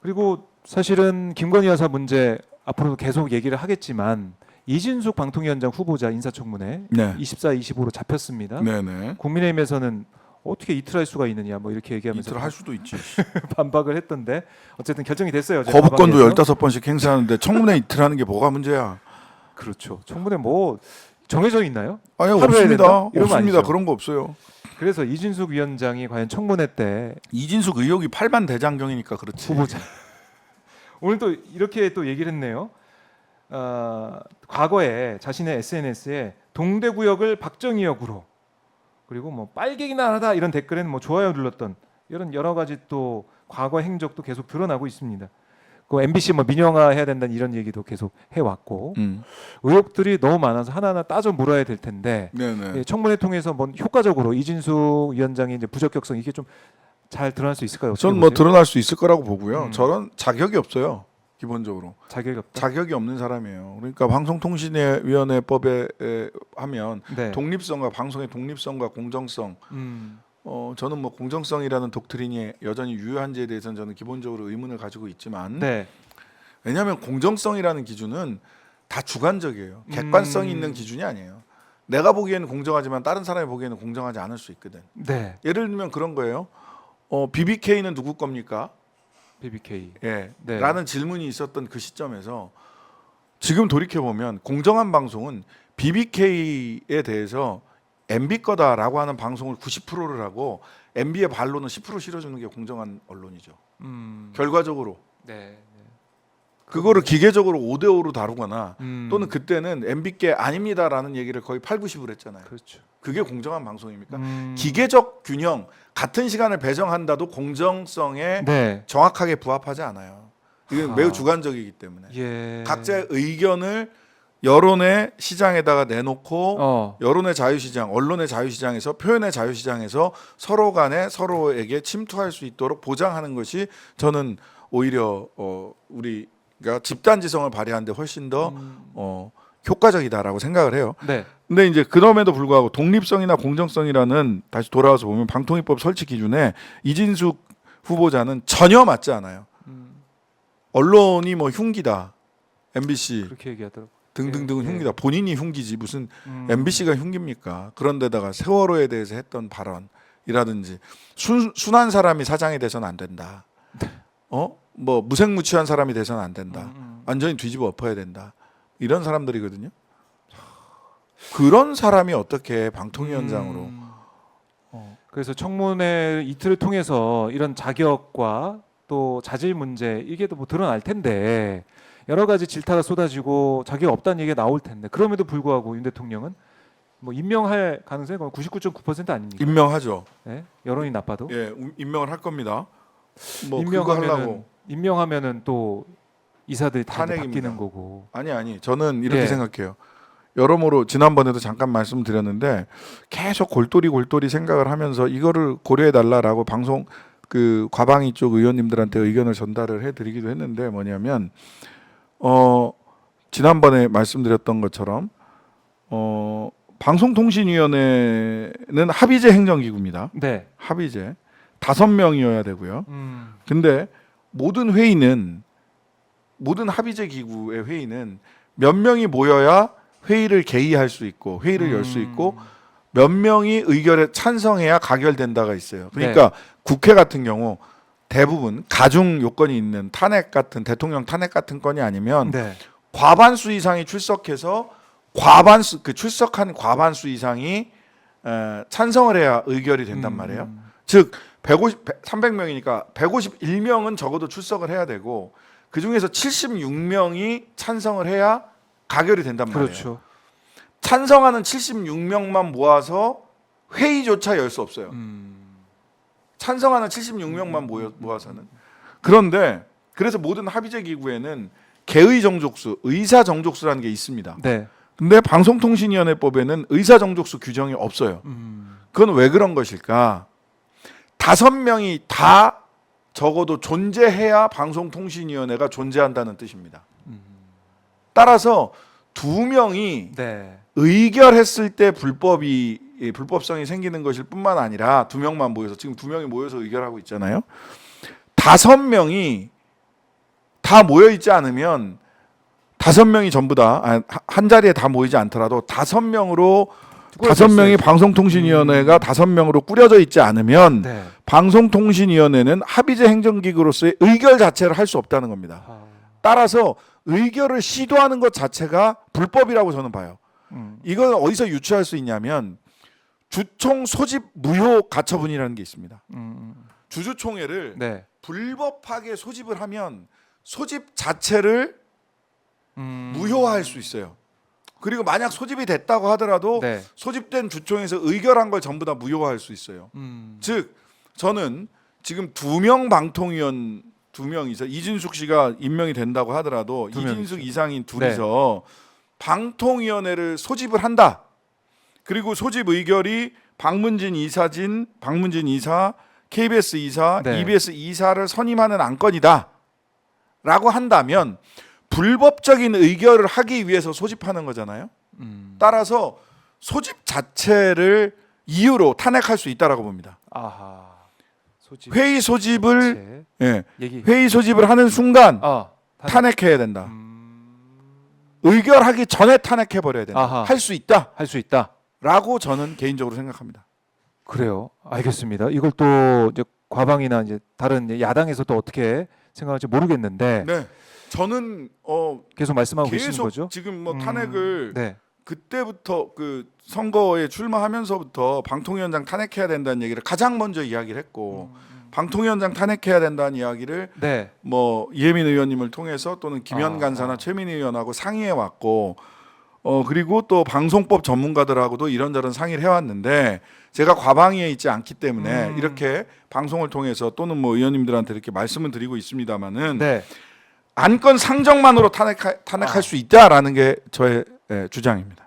그리고 사실은 김건희 여사 문제 앞으로도 계속 얘기를 하겠지만 이진숙 방통위원장 후보자 인사청문회 네. 24, 25로 잡혔습니다. 네네. 국민의힘에서는 어떻게 이틀 할 수가 있느냐 뭐 이렇게 얘기하면서 이틀 할 수도 있지. 반박을 했던데 어쨌든 결정이 됐어요. 어제 거부권도 법원에서. 15번씩 행사하는데 청문회 이틀 하는 게 뭐가 문제야? 그렇죠. 청문회 뭐 정해져 있나요? 아니 하루 해야 없습니다. 된다? 이런 거 없습니다. 아니죠? 그런 거 없어요. 그래서 이진숙 위원장이 과연 청문회 때 이진숙 의혹이 팔반대장경이니까 그렇지. 후보자 오늘 또 이렇게 또 얘기를 했네요. 과거에 자신의 SNS에 동대구역을 박정희역으로 그리고 뭐 빨갱이나 하다 이런 댓글에는 뭐 좋아요 눌렀던 이런 여러 가지 또 과거 행적도 계속 드러나고 있습니다. 그 MBC 뭐 민영화해야 된다는 이런 얘기도 계속 해왔고 의혹들이 너무 많아서 하나하나 따져 물어야 될 텐데 네네. 예, 청문회 통해서 뭐 효과적으로 이진숙 위원장의 이제 부적격성 이게 좀 잘 드러날 수 있을까요? 어떻게 전 뭐 보세요? 드러날 수 있을 거라고 보고요. 저는 자격이 없어요. 기본적으로 자격이 없다. 자격이 없는 사람이에요. 그러니까 방송통신위원회법에 하면 네. 독립성과 방송의 독립성과 공정성. 저는 뭐 공정성이라는 독트린이 여전히 유효한지에 대해서는 저는 기본적으로 의문을 가지고 있지만 네. 왜냐하면 공정성이라는 기준은 다 주관적이에요. 객관성이 있는 기준이 아니에요. 내가 보기에는 공정하지만 다른 사람이 보기에는 공정하지 않을 수 있거든. 네. 예를 들면 그런 거예요. BBK는 누구 겁니까? BBK. 예. 네. 라는 질문이 있었던 그 시점에서 지금 돌이켜 보면 공정한 방송은 BBK에 대해서 MB 거다라고 하는 방송을 90%를 하고 MB의 반론은 10% 실어주는 게 공정한 언론이죠. 결과적으로 네. 그거를 기계적으로 5대5로 다루거나 음. 또는 그때는 MB께 아닙니다라는 얘기를 거의 8, 90을 했잖아요. 그렇죠. 그게 공정한 방송입니까? 기계적 균형, 같은 시간을 배정한다도 공정성에 네. 정확하게 부합하지 않아요. 이건 아. 매우 주관적이기 때문에 예. 각자의 의견을 여론의 시장에다가 내놓고 여론의 자유시장, 언론의 자유시장에서 표현의 자유시장에서 서로 간에 서로에게 침투할 수 있도록 보장하는 것이 저는 오히려 우리가 집단지성을 발휘하는데 훨씬 더 효과적이다라고 생각을 해요. 네. 근데 이제 그럼에도 불구하고 독립성이나 공정성이라는 다시 돌아와서 보면 방통위법 설치 기준에 이진숙 후보자는 전혀 맞지 않아요. 언론이 뭐 흉기다, MBC 그렇게 얘기하더라고. 등등등은 예, 예. 흉기다. 본인이 흉기지 무슨 MBC가 흉기입니까? 그런데다가 세월호에 대해서 했던 발언이라든지 순한 사람이 사장이 돼서는 안 된다. 뭐 무색무취한 사람이 돼서는 안 된다. 완전히 뒤집어 엎어야 된다. 이런 사람들이거든요. 그런 사람이 어떻게 방통위원장으로 그래서 청문회 이틀을 통해서 이런 자격과 또 자질 문제 이게 또 뭐 드러날 텐데 여러 가지 질타가 쏟아지고 자격 없다는 얘기가 나올 텐데 그럼에도 불구하고 윤 대통령은 뭐 임명할 가능성이 99.9% 아닙니까? 임명하죠. 네? 여론이 나빠도 예, 임명을 할 겁니다. 뭐 그거 하려고 임명하면은 또 이사들이 다 이제 탄핵입니다. 바뀌는 거고. 아니 저는 이렇게 예. 생각해요. 여러모로 지난번에도 잠깐 말씀드렸는데 계속 골똘히 생각을 하면서 이거를 고려해 달라라고 방송 그 과방위 쪽 의원님들한테 의견을 전달을 해드리기도 했는데 뭐냐면 지난번에 말씀드렸던 것처럼 방송통신위원회는 합의제 행정기구입니다. 네. 합의제 5명이어야 되고요. 근데 모든 합의제 기구의 회의는 몇 명이 모여야 회의를 개의할 수 있고 회의를 열 수 있고 몇 명이 의결에 찬성해야 가결된다가 있어요. 그러니까 국회 같은 경우 대부분 가중 요건이 있는 탄핵 같은 대통령 탄핵 같은 건이 아니면 과반수 이상이 출석해서 출석한 과반수 이상이 찬성을 해야 의결이 된단 말이에요. 즉 300명이니까 151명은 적어도 출석을 해야 되고 그 중에서 76명이 찬성을 해야 가결이 된단 말이에요. 그렇죠. 찬성하는 76명만 모아서 회의조차 열 수 없어요. 찬성하는 76명만 모아서는. 그런데 그래서 모든 합의제 기구에는 개의 정족수, 의사 정족수라는 게 있습니다. 네. 근데 방송통신위원회법에는 의사 정족수 규정이 없어요. 그건 왜 그런 것일까? 5명이 다 적어도 존재해야 방송통신위원회가 존재한다는 뜻입니다. 따라서 2명이 의결했을 때 불법성이 생기는 것일 뿐만 아니라 2명만 모여서 지금 2명이 모여서 의결하고 있잖아요. 5명이 다 모여 있지 않으면 5명이 전부 다 한 자리에 다 모이지 않더라도 5명으로 꾸려져 5명이 있어야지. 방송통신위원회가 5명으로 꾸려져 있지 않으면 네. 방송통신위원회는 합의제 행정기구로서의 의결 자체를 할 수 없다는 겁니다. 아, 따라서 의결을 시도하는 것 자체가 불법이라고 저는 봐요. 이건 어디서 유추할 수 있냐면 주총 소집 무효 가처분이라는 게 있습니다. 주주총회를 네. 불법하게 소집을 하면 소집 자체를 무효화할 수 있어요. 그리고 만약 소집이 됐다고 하더라도 네. 소집된 주총에서 의결한 걸 전부 다 무효화할 수 있어요. 음. 즉 저는 지금 2명 방통위원 2명이서 이진숙 씨가 임명이 된다고 하더라도 2명이죠. 이진숙 이상인 둘이서 방통위원회를 소집을 한다. 그리고 소집 의결이 박문진 이사, KBS 이사, 네. EBS 이사를 선임하는 안건이다. 라고 한다면 불법적인 의결을 하기 위해서 소집하는 거잖아요. 따라서 소집 자체를 이유로 탄핵할 수 있다라고 봅니다. 아하. 소집. 회의 소집을 자체. 얘기. 회의 소집을 하는 순간 아. 탄핵해야 된다. 의결하기 전에 탄핵해 버려야 된다. 아하. 할 수 있다. 할 수 있다. 라고 저는 개인적으로 생각합니다. 그래요. 알겠습니다. 이걸 또 이제 과방이나 이제 다른 야당에서 또 어떻게 생각할지 모르겠는데 네. 저는 계속 말씀하고 계시는 계속 거죠? 지금 뭐 탄핵을 네. 그때부터 그 선거에 출마하면서부터 방통위원장 탄핵해야 된다는 얘기를 가장 먼저 이야기를 했고 방통위원장 탄핵해야 된다는 이야기를 네. 뭐 이혜민 의원님을 통해서 또는 김현 아, 간사나 최민희 의원하고 상의해 왔고 그리고 또 방송법 전문가들하고도 이런저런 상의를 해왔는데 제가 과방위에 있지 않기 때문에 이렇게 방송을 통해서 또는 뭐 의원님들한테 이렇게 말씀을 드리고 있습니다만은 네. 안건 상정만으로 탄핵할 수 있다라는 게 저의 주장입니다.